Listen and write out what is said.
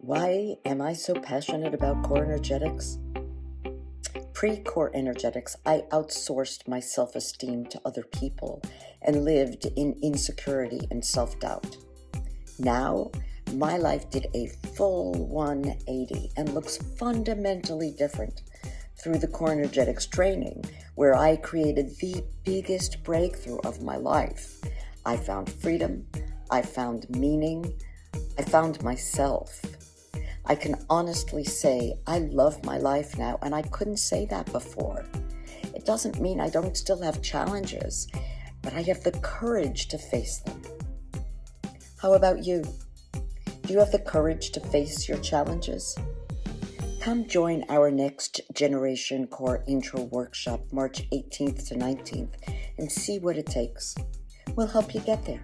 Why am I so passionate about core energetics? Pre-core energetics, I outsourced my self-esteem to other people and lived in insecurity and self-doubt. Now, my life did a full 180 and looks fundamentally different through the core energetics training, where I created the biggest breakthrough of my life. I found freedom, I found meaning, I found myself. I can honestly say I love my life now, and I couldn't say that before. It doesn't mean I don't still have challenges, but I have the courage to face them. How about you? Do you have the courage to face your challenges? Come join our Next Generation Core Intro Workshop, March 18th to 19th, and see what it takes. We'll help you get there.